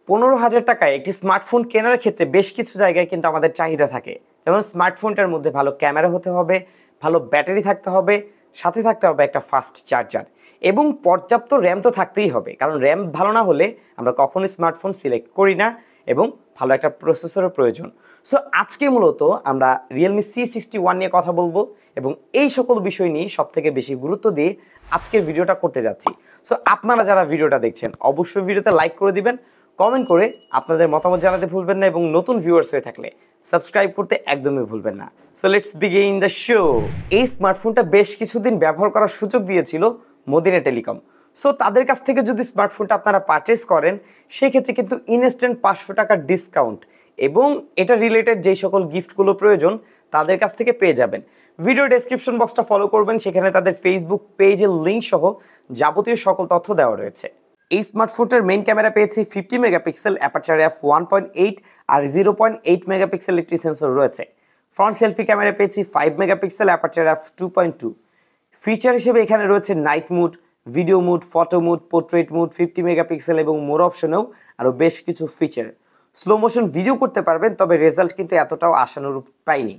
15,000 টাকায় একটি স্মার্টফোন কেনার ক্ষেত্রে বেশ কিছু জায়গায় কিন্তু আমাদের চাহিদা থাকে। যেমন স্মার্টফোনটার মধ্যে ভালো ক্যামেরা হতে হবে, ভালো ব্যাটারি থাকতে হবে, সাথে থাকতে হবে একটা ফাস্ট চার্জার এবং পর্যাপ্ত র্যাম তো থাকতেই হবে, কারণ র্যাম ভালো না হলে আমরা কখনোই স্মার্টফোন সিলেক্ট করি না এবং ভালো একটা প্রসেসরের প্রয়োজন। সো আজকে মূলত আমরা Realme C61 নিয়ে কথা বলবো এবং এই সকল বিষয় নিয়ে সবথেকে বেশি গুরুত্ব দিয়ে আজকের ভিডিওটা করতে যাচ্ছি। সো আপনারা যারা ভিডিওটা দেখছেন অবশ্যই ভিডিওতে লাইক করে দিবেন, কমেন্ট করে আপনাদের মতামত জানাতে ভুলবেন না এবং নতুন ভিউয়ার্স হয়ে থাকলে সাবস্ক্রাইব করতে একদমই ভুলবেন না। So let's begin the show. এই স্মার্টফোনটা বেশ কিছুদিন ব্যবহার করার সুযোগ দিয়েছিল মদিনা টেলিকম। সো তাদের কাছ থেকে যদি স্মার্টফোনটা আপনারা পারচেস করেন সেক্ষেত্রে কিন্তু ইনস্ট্যান্ট 500 টাকার ডিসকাউন্ট এবং এটা রিলেটেড যেই সকল গিফটগুলো প্রয়োজন তাদের কাছ থেকে পেয়ে যাবেন। ভিডিও ডেসক্রিপশন বক্সটা ফলো করবেন, সেখানে তাদের ফেসবুক পেজের লিঙ্ক সহ যাবতীয় সকল তথ্য দেওয়া রয়েছে। এই স্মার্টফোনটার মেইন ক্যামেরা পেয়েছি 50 মেগাপিক্সেল, অ্যাপারচার f1.8 আর 0.8 মেগাপিক্সেল একটি সেন্সর রয়েছে। ফ্রন্ট সেলফি ক্যামেরা পেয়েছি 5 মেগাপিক্সেল, অ্যাপারচার f2.2। ফিচার হিসেবে এখানে রয়েছে night mode, video mode, photo mode, portrait mode, 50 megapixel এবং মোর অপশনেও আরও বেশ কিছু ফিচার। স্লো মোশন ভিডিও করতে পারবেন, তবে রেজাল্ট কিন্তু এতটাও আশানুরূপ পাইনি।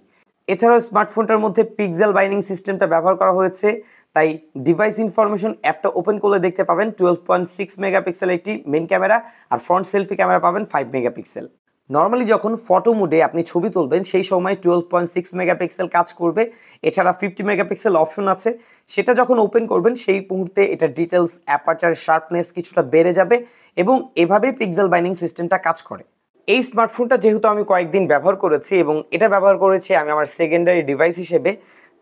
এছাড়াও স্মার্টফোনটার মধ্যে পিক্সেল বাইন্ডিং সিস্টেমটা ব্যবহার করা হয়েছে, তাই ডিভাইস ইনফরমেশন অ্যাপটা ওপেন করলে দেখতে পাবেন 12.6 মেগাপিক্সেল একটি মেইন ক্যামেরা আর ফ্রন্ট সেলফি ক্যামেরা পাবেন 5 মেগাপিক্সেল। নর্মালি যখন ফটো মুডে আপনি ছবি তুলবেন সেই সময় 12.6 মেগাপিক্সেল কাজ করবে। এছাড়া 50 মেগাপিক্সেল অপশন আছে, সেটা যখন ওপেন করবেন সেই মুহূর্তে এটা ডিটেলস, অ্যাপারচার, শার্পনেস কিছুটা বেড়ে যাবে এবং এভাবেই পিক্সেল বাইন্ডিং সিস্টেমটা কাজ করে। এই স্মার্টফোনটা যেহেতু আমি কয়েকদিন ব্যবহার করেছি এবং এটা ব্যবহার করেছি আমি আমার সেকেন্ডারি ডিভাইস হিসেবে,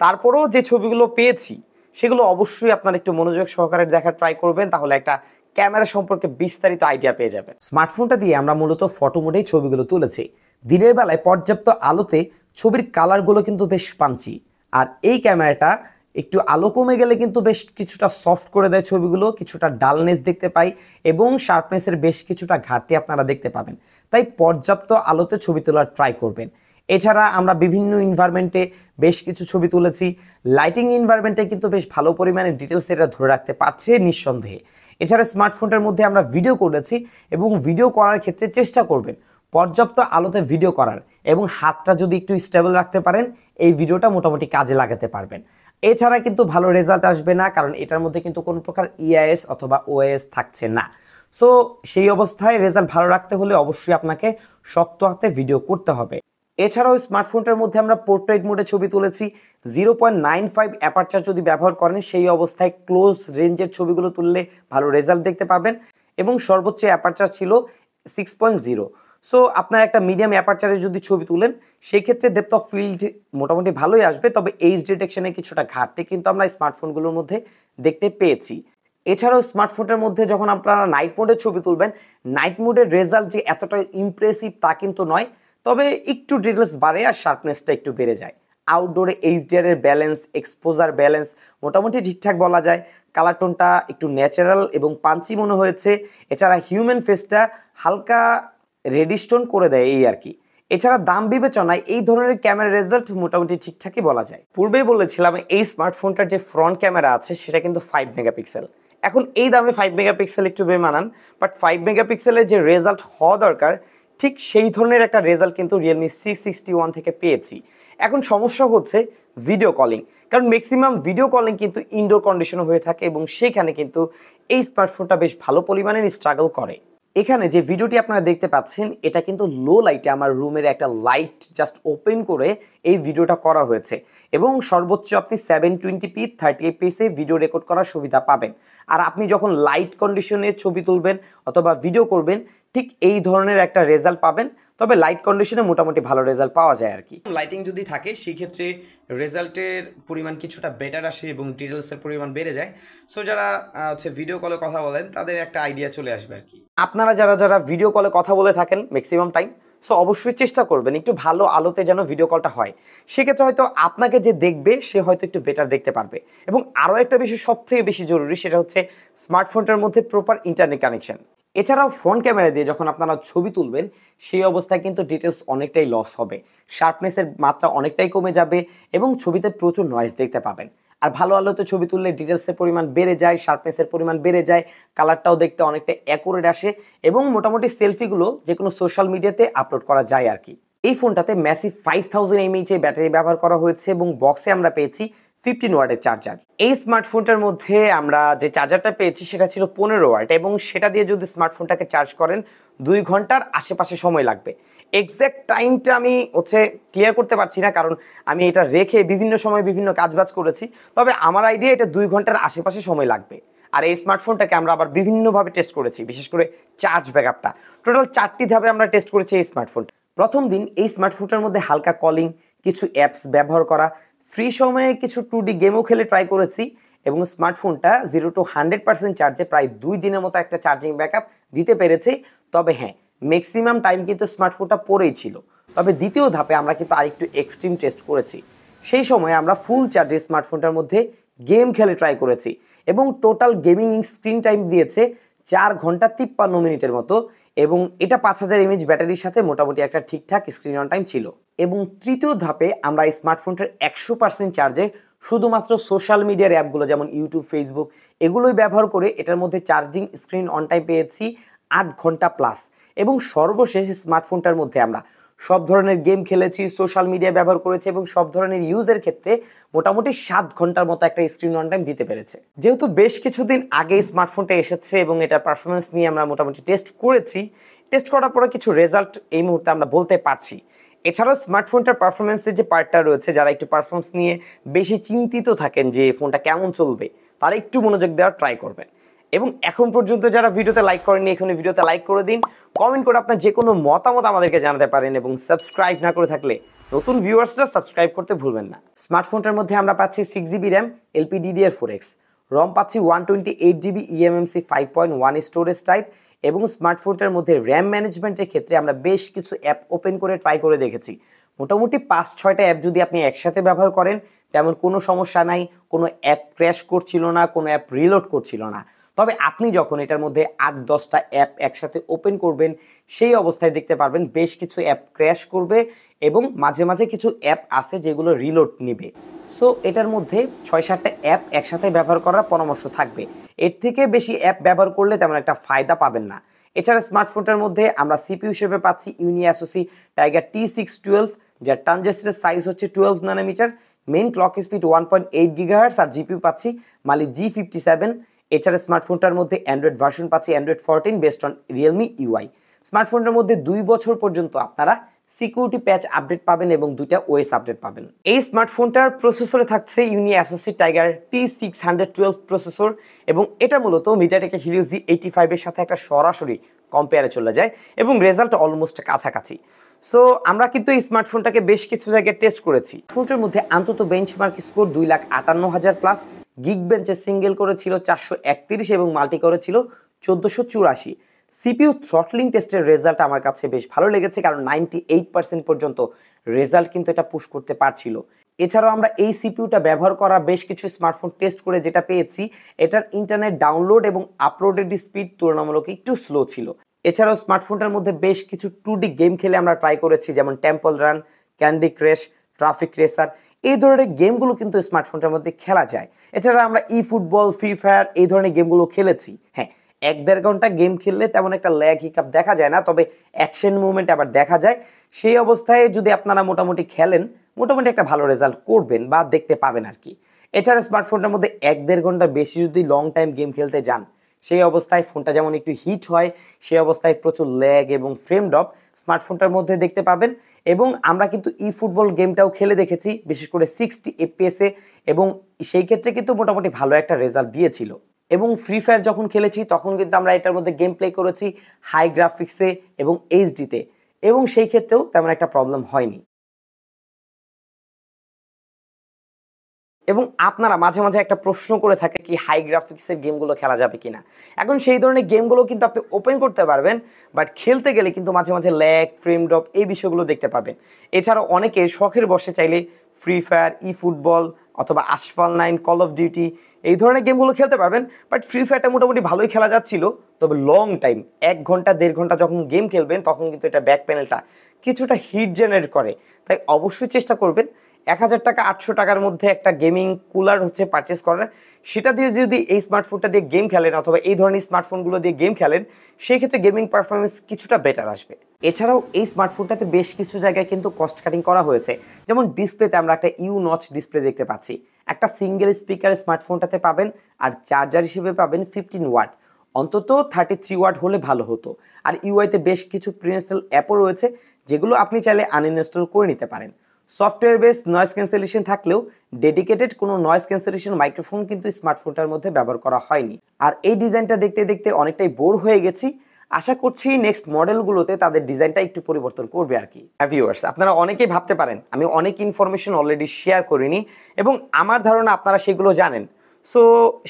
তারপরেও যে ছবিগুলো পেয়েছি সেগুলো অবশ্যই আপনারা একটু মনোযোগ সহকারে দেখার ট্রাই করবেন, তাহলে একটা ক্যামেরা সম্পর্কে বিস্তারিত আইডিয়া পেয়ে যাবেন। স্মার্টফোনটা দিয়ে আমরা মূলত ফটো মোডেই ছবিগুলো তুলেছি। দিনের বেলায় পর্যাপ্ত আলোতে ছবির কালারগুলো কিন্তু বেশ পাঞ্চি, আর এই ক্যামেরাটা একটু আলো কমে গেলে কিন্তু বেশ কিছুটা সফট করে দেয় ছবিগুলো, কিছুটা ডালনেস দেখতে পাই এবং শার্পনেসের বেশ কিছুটা ঘাটতি আপনারা দেখতে পাবেন। তাই পর্যাপ্ত আলোতে ছবি তোলার ট্রাই করবেন। এছাড়া আমরা বিভিন্ন এনভায়রনমেন্টে বেশ কিছু ছবি তুলেছি। লাইটিং এনভায়রনমেন্টে কিন্তু বেশ ভালো পরিমাণে ডিটেলস এটা ধরে রাখতে পারছে নিঃসন্দেহে। এছাড়া স্মার্টফোনটার মধ্যে আমরা ভিডিও করেছি এবং ভিডিও করার ক্ষেত্রে চেষ্টা করবেন পর্যাপ্ত আলোতে ভিডিও করার, এবং হাতটা যদি একটু স্টেবল রাখতে পারেন এই ভিডিওটা মোটামুটি কাজে লাগাতে পারবেন। এছাড়া কিন্তু ভালো রেজাল্ট আসবে না, কারণ এটার মধ্যে কিন্তু কোনো প্রকার ইআইএস অথবা ওএস থাকছে না। সো সেই অবস্থায় রেজাল্ট ভালো রাখতে হলে অবশ্যই আপনাকে শক্ত হাতে ভিডিও করতে হবে। এছাড়াও স্মার্টফোনটার মধ্যে আমরা পোর্ট্রেট মোডে ছবি তুলেছি। 0.95 অ্যাপারচার যদি ব্যবহার করেন সেই অবস্থায় ক্লোজ রেঞ্জের ছবিগুলো তুললে ভালো রেজাল্ট দেখতে পাবেন এবং সর্বোচ্চ অ্যাপারচার ছিল 6.0। সো আপনার একটা মিডিয়াম অ্যাপারচারে যদি ছবি তুলেন সেই ক্ষেত্রে ডেপথ অফ ফিল্ড মোটামুটি ভালোই আসবে, তবে এইচ ডিটেকশনে কিছুটা ঘাটতি কিন্তু আমরা স্মার্টফোনগুলোর মধ্যে দেখতে পেয়েছি। এছাড়াও স্মার্টফোনের মধ্যে যখন আপনারা নাইট মোডে ছবি তুলবেন, নাইট মোডের রেজাল্ট যে এতটা ইমপ্রেসিভ তা কিন্তু নয়, তবে একটু ডিটেলস বাড়ে আর শার্পনেসটা একটু বেড়ে যায়। আউটডোরে এইচডিআর এর ব্যালেন্স, এক্সপোজার ব্যালেন্স মোটামুটি ঠিকঠাক বলা যায়। কালার টোনটা একটু ন্যাচারাল এবং পাঞ্চি মনে হয়েছে। এছাড়া হিউম্যান ফেসটা হালকা রেডিশ টোন করে দেয় এই আর কি। এছাড়া দাম বিবেচনায় এই ধরনের ক্যামেরা রেজাল্ট মোটামুটি ঠিকঠাকই বলা যায়। পূর্বেই বলেছিলাম এই স্মার্টফোনটার যে ফ্রন্ট ক্যামেরা আছে সেটা কিন্তু 5 মেগাপিক্সেল। এখন এই দামে 5 মেগাপিক্সেল একটু বেমানান, বাট 5 মেগাপিক্সেলের যে রেজাল্ট হওয়া দরকার ঠিক সেই ধরনের একটা রেজাল্ট কিন্তু Realme C61 থেকে পেয়েছি। এখন সমস্যা হচ্ছে ভিডিও কলিং, কারণ ম্যাক্সিমাম ভিডিও কলিং কিন্তু ইনডোর কন্ডিশনে হয়ে থাকে এবং সেইখানে কিন্তু এই স্মার্টফোনটা বেশ ভালো পরিমাণে স্ট্রাগল করে। এখানে যে ভিডিওটি আপনারা দেখতে পাচ্ছেন এটা কিন্তু লো লাইটে আমার রুমের একটা লাইট জাস্ট ওপেন করে এই ভিডিওটা করা হয়েছে এবং সর্বোচ্চ আপনি 720p 30fps এ ভিডিও রেকর্ড করার সুবিধা পাবেন। আর আপনি যখন লাইট কন্ডিশনে ছবি তুলবেন অথবা ভিডিও করবেন ঠিক এই ধরনের একটা রেজাল্ট পাবেন, তবে লাইট কন্ডিশনে মোটামুটি ভালো রেজাল্ট পাওয়া যায় আর কি। লাইটিং যদি থাকে সেই ক্ষেত্রে রেজাল্টের পরিমাণ কিছুটা বেটার আসে এবং ডিটেলসের পরিমাণ বেড়ে যায়। সো যারা হচ্ছে ভিডিও কলে কথা বলেন তাদের একটা আইডিয়া চলে আসবে আর কি। আপনারা যারা ভিডিও কলে কথা বলে থাকেন ম্যাক্সিমাম টাইম, সো অবশ্যই চেষ্টা করবেন একটু ভালো আলোতে যেন ভিডিও কলটা হয়। সেক্ষেত্রে হয়তো আপনাকে যে দেখবে সে হয়তো একটু বেটার দেখতে পারবে। এবং আরও একটা বিষয় সবথেকে বেশি জরুরি, সেটা হচ্ছে স্মার্টফোনটার মধ্যে প্রপার ইন্টারনেট কানেকশন। এছাড়াও ফ্রন্ট ক্যামেরা দিয়ে যখন আপনারা ছবি তুলবেন সেই অবস্থায় কিন্তু ডিটেলস অনেকটাই লস হবে, শার্পনেসের মাত্রা অনেকটাই কমে যাবে এবং ছবিতে প্রচুর নয়েজ দেখতে পাবেন। আর ভালো আলোতে ছবি তুললে ডিটেলসের পরিমাণ বেড়ে যায়, শার্পনেসের পরিমাণ বেড়ে যায়, কালারটাও দেখতে অনেকটা অ্যাকুরেট আসে এবং মোটামুটি সেলফিগুলো যে কোনো সোশ্যাল মিডিয়াতে আপলোড করা যায় আর কি। এই ফোনটাতে ম্যাসিভ 5000 mAh ব্যাটারি ব্যবহার করা হয়েছে এবং বক্সে আমরা পেয়েছি 15 ওয়াটের চার্জার। এই স্মার্টফোনটার মধ্যে আমরা যে চার্জারটা পেয়েছি সেটা ছিল 15 ওয়াট এবং সেটা দিয়ে যদি স্মার্টফোনটাকে চার্জ করেন 2 ঘন্টার আশেপাশে সময় লাগবে। এক্স্যাক্ট টাইমটা আমি ক্লিয়ার করতে পারছি না, কারণ আমি এটা রেখে বিভিন্ন সময় বিভিন্ন কাজবাজ করেছি। তবে আমার আইডিয়া এটা 2 ঘন্টার আশেপাশে সময় লাগবে। আর এই স্মার্টফোনটাকে আমরা আবার বিভিন্নভাবে টেস্ট করেছি, বিশেষ করে চার্জ ব্যাকআপটা। টোটাল 4টি ধাপে আমরা টেস্ট করেছি এই স্মার্টফোনটা। প্রথম দিন এই স্মার্টফোনটার মধ্যে হালকা কলিং, কিছু অ্যাপস ব্যবহার করা, ফ্রি সময়ে কিছু 2D গেমও খেলে ট্রাই করেছি এবং স্মার্টফোনটা 0 to 100% চার্জে প্রায় 2 দিনের মতো একটা চার্জিং ব্যাকআপ দিতে পেরেছে। তবে হ্যাঁ, ম্যাক্সিমাম টাইম কিন্তু স্মার্টফোনটা পড়েই ছিল। তবে দ্বিতীয় ধাপে আমরা কিন্তু আরেকটু এক্সট্রিম টেস্ট করেছি। সেই সময় আমরা ফুল চার্জে স্মার্টফোনটার মধ্যে গেম খেলে ট্রাই করেছি এবং টোটাল গেমিং স্ক্রিন টাইম দিয়েছে 4 ঘন্টা 53 মিনিটের মতো এবং এটা 5000 mAh ব্যাটারির সাথে মোটামুটি একটা ঠিকঠাক স্ক্রিন অন টাইম ছিল। এবং তৃতীয় ধাপে আমরা এই স্মার্টফোনটার 100% চার্জে শুধুমাত্র সোশ্যাল মিডিয়ার অ্যাপগুলো যেমন ইউটিউব, ফেসবুক এগুলোই ব্যবহার করে এটার মধ্যে চার্জিং স্ক্রিন অন টাইম পেয়েছি 8 ঘন্টা প্লাস। এবং সর্বশেষ স্মার্টফোনটার মধ্যে আমরা সব ধরনের গেম খেলেছি, সোশ্যাল মিডিয়া ব্যবহার করেছি এবং সব ধরনের ইউজের ক্ষেত্রে মোটামুটি 7 ঘন্টার মতো একটা স্ক্রিন অন টাইম দিতে পেরেছে। যেহেতু বেশ কিছুদিন আগে স্মার্টফোনটা এসেছে এবং এটার পারফরমেন্স নিয়ে আমরা মোটামুটি টেস্ট করেছি, টেস্ট করার পরে কিছু রেজাল্ট এই মুহূর্তে আমরা বলতে পারছি। এছাড়াও স্মার্টফোনটার পারফরমেন্সের যে পার্টটা রয়েছে, যারা একটু পারফরমেন্স নিয়ে বেশি চিন্তিত থাকেন যে ফোনটা কেমন চলবে, তারা একটু মনোযোগ দেওয়ার ট্রাই করবেন। এবং এখন পর্যন্ত যারা ভিডিওতে লাইক করেননি, এখনই ভিডিওতে লাইক করে দিন, কমেন্ট করে আপনার যে কোনো মতামত আমাদেরকে জানাতে পারেন এবং সাবস্ক্রাইব না করে থাকলে নতুন ভিউয়ার্সরা সাবস্ক্রাইব করতে ভুলবেন না। স্মার্টফোনটার মধ্যে আমরা পাচ্ছি 6GB র্যাম, LPDDR4X, রম পাচ্ছি 128GB, eMMC 5.1 স্টোরেজ টাইপ এবং স্মার্টফোনটার মধ্যে র্যাম ম্যানেজমেন্টের ক্ষেত্রে আমরা বেশ কিছু অ্যাপ ওপেন করে ট্রাই করে দেখেছি। মোটামুটি 5-6টা অ্যাপ যদি আপনি একসাথে ব্যবহার করেন তেমন কোনো সমস্যা নাই, কোনো অ্যাপ ক্র্যাশ করছিল না, কোনো অ্যাপ রিলোড করছিল না। তবে আপনি যখন এটার মধ্যে 8-10টা অ্যাপ একসাথে ওপেন করবেন সেই অবস্থায় দেখতে পারবেন বেশ কিছু অ্যাপ ক্র্যাশ করবে এবং মাঝে মাঝে কিছু অ্যাপ আছে যেগুলো রিলোড নেবে। সো এটার মধ্যে 6-7টা অ্যাপ একসাথে ব্যবহার করার পরামর্শ থাকবে। এর থেকে বেশি অ্যাপ ব্যবহার করলে তেমন একটা ফায়দা পাবেন না। এছাড়া স্মার্টফোনটার মধ্যে আমরা সিপিইউ হিসেবে পাচ্ছি ইউনিএসওসি টাইগার T612, যার ট্রানজিস্টরের সাইজ হচ্ছে 12 nanometre, main clock speed 1.8 GHz আর জিপিইউ পাচ্ছি মালি G57। এছাড়া স্মার্টফোনটার মধ্যে অ্যান্ড্রয়েড ভার্সন পাচ্ছি Android 14 based on Realme UI। স্মার্টফোনটার মধ্যে 2 বছর পর্যন্ত আপনারা সিকিউরিটি প্যাচ আপডেট পাবেন এবং 2টা ওএস আপডেট পাবেন। এই স্মার্টফোনটার প্রসেসরে থাকছে ইউনিএসওসি টাইগার T612 প্রসেসর এবং এটা মূলত মিডিয়াটেক হিলিও G85 এর সাথে একটা সরাসরি কম্পেয়ারে চলে যায় এবং রেজাল্ট অলমোস্ট কাছাকাছি। সো আমরা কিন্তু এই স্মার্টফোনটাকে বেশ কিছু জায়গায় টেস্ট করেছি। ফোনটার মধ্যে অন্তত বেঞ্চমার্ক স্কোর 2,58,000 প্লাস, গিগ বেঞ্চে সিঙ্গেল করে ছিল 431 এবং মাল্টি করে ছিল 1484। সিপিইউ থ্রটলিং টেস্টের রেজাল্ট আমার কাছে বেশ ভালো লেগেছে, কারণ 98% পর্যন্ত রেজাল্ট কিন্তু এটা পুশ করতে পারছিল। এছাড়াও আমরা এই সিপিইউটা ব্যবহার করা বেশ কিছু স্মার্টফোন টেস্ট করে যেটা পেয়েছি, এটার ইন্টারনেট ডাউনলোড এবং আপলোডের স্পিড তুলনামূলক একটু স্লো ছিল। এছাড়াও স্মার্টফোনটার মধ্যে বেশ কিছু 2D গেম খেলে আমরা ট্রাই করেছি, যেমন Temple Run, Candy Crush, Traffic Racer. এই ধরনের গেমগুলো কিন্তু স্মার্টফোনটার মধ্যে খেলা যায়। এছাড়া আমরা ফুটবল, ফ্রি ফায়ার এই ধরনের গেমগুলো খেলেছি। হ্যাঁ, 1-1.5 ঘন্টা গেম খেললে তেমন একটা ল্যাগ হিকাপ দেখা যায় না, তবে অ্যাকশন মুভমেন্ট আবার দেখা যায়। সেই অবস্থায় যদি আপনারা মোটামুটি খেলেন, মোটামুটি একটা ভালো রেজাল্ট করবেন বা দেখতে পাবেন আর কি। এছাড়া স্মার্টফোনটার মধ্যে 1-1.5 ঘন্টার বেশি যদি লং টাইম গেম খেলতে যান, সেই অবস্থায় ফোনটা যেমন একটু হিট হয়, সেই অবস্থায় প্রচুর ল্যাগ এবং ফ্রেম ড্রপ স্মার্টফোনটার মধ্যে দেখতে পাবেন। এবং আমরা কিন্তু ফুটবল গেমটাও খেলে দেখেছি, বিশেষ করে 60 FPS-এ, এবং সেই ক্ষেত্রে কিন্তু মোটামুটি ভালো একটা রেজাল্ট দিয়েছিল। এবং ফ্রি ফায়ার যখন খেলেছি তখন কিন্তু আমরা এটার মধ্যে গেম প্লে করেছি হাই গ্রাফিক্সে এবং এইচডিতে, এবং সেই ক্ষেত্রেও তেমন একটা প্রবলেম হয়নি। এবং আপনারা মাঝে মাঝে একটা প্রশ্ন করে থাকে কি হাই গ্রাফিক্সের গেমগুলো খেলা যাবে কিনা। এখন সেই ধরনের গেমগুলো কিন্তু আপনি ওপেন করতে পারবেন, বাট খেলতে গেলে কিন্তু মাঝে মাঝে ল্যাগ, ফ্রেম ড্রপ এই বিষয়গুলো দেখতে পাবেন। এছাড়াও অনেকে শখের বসে চাইলে ফ্রি ফায়ার, ফুটবল অথবা আশফাল 9, কল অফ ডিউটি এই ধরনের গেমগুলো খেলতে পারবেন। বাট ফ্রি ফায়ারটা মোটামুটি ভালোই খেলা যাচ্ছিল, তবে লং টাইম 1 ঘন্টা 1.5 ঘন্টা যখন গেম খেলবেন তখন কিন্তু এটা ব্যাক প্যানেলটা কিছুটা হিট জেনারেট করে। তাই অবশ্যই চেষ্টা করবেন 1000 টাকা 800 টাকার মধ্যে একটা গেমিং কুলার হচ্ছে পারচেস করার, সেটা দিয়ে যদি এই স্মার্টফোনটা দিয়ে গেম খেলেন অথবা এই ধরনের স্মার্টফোনগুলো দিয়ে গেম খেলেন, সেই ক্ষেত্রে গেমিং পারফরমেন্স কিছুটা বেটার আসবে। এছাড়াও এই স্মার্টফোনটাতে বেশ কিছু জায়গায় কিন্তু কস্ট কাটিং করা হয়েছে। যেমন ডিসপ্লেতে আমরা একটা ইউ নচ ডিসপ্লে দেখতে পাচ্ছি, একটা সিঙ্গেল স্পিকার স্মার্টফোনটাতে পাবেন, আর চার্জার হিসেবে পাবেন 15 ওয়াট, অন্তত 33 ওয়াট হলে ভালো হতো। আর ইউআইতে বেশ কিছু প্রিইনস্টল অ্যাপও রয়েছে, যেগুলো আপনি চাইলে আনইনস্টল করে নিতে পারেন। সফটওয়্যার বেস নয়েজ ক্যান্সেলেশন থাকলেও ডেডিকেটেড কোনো নয়েজ ক্যান্সেলেশন মাইক্রোফোন কিন্তু স্মার্টফোনটার মধ্যে ব্যবহার করা হয়নি। আর এই ডিজাইনটা দেখতে দেখতে অনেকটাই বোর হয়ে গেছি, আশা করছি নেক্সট মডেলগুলোতে তাদের ডিজাইনটা একটু পরিবর্তন করবে আর কি। ভিউয়ার্স, আপনারা অনেকেই ভাবতে পারেন আমি অনেক ইনফরমেশন অলরেডি শেয়ার করিনি, এবং আমার ধারণা আপনারা সেগুলো জানেন, সো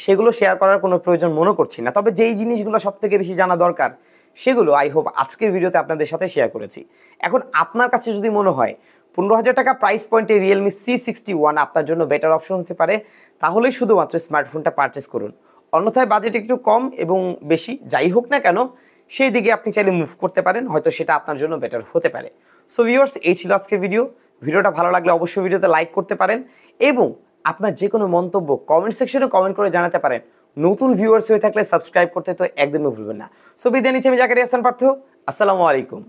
সেগুলো শেয়ার করার কোনো প্রয়োজন মনে করছি না। তবে যেই জিনিসগুলো সব থেকে বেশি জানা দরকার সেগুলো আই হোপ আজকের ভিডিওতে আপনাদের সাথে শেয়ার করেছি। এখন আপনার কাছে যদি মনে হয় 15,000 টাকা প্রাইস পয়েন্টে Realme C61 আপনার জন্য বেটার অপশন হতে পারে, তাহলেই শুধুমাত্র স্মার্টফোনটা পারচেস করুন। অন্যথায় বাজেট একটু কম এবং বেশি যাই হোক না কেন, সেই দিকে আপনি চাইলে মুভ করতে পারেন, হয়তো সেটা আপনার জন্য বেটার হতে পারে। সো ভিউয়ার্স, এই ছিল আজকের ভিডিওটা ভালো লাগলে অবশ্যই ভিডিওতে লাইক করতে পারেন, এবং আপনার যে কোনো মন্তব্য কমেন্ট সেকশনে কমেন্ট করে জানাতে পারেন। নতুন ভিউয়ার্স হয়ে থাকলে সাবস্ক্রাইব করতে তো একদমই ভুলবেন না। সো বিদায় নিচ্ছি আমি জাকারিয়া হাসান পার্থ। আসসালামু আলাইকুম।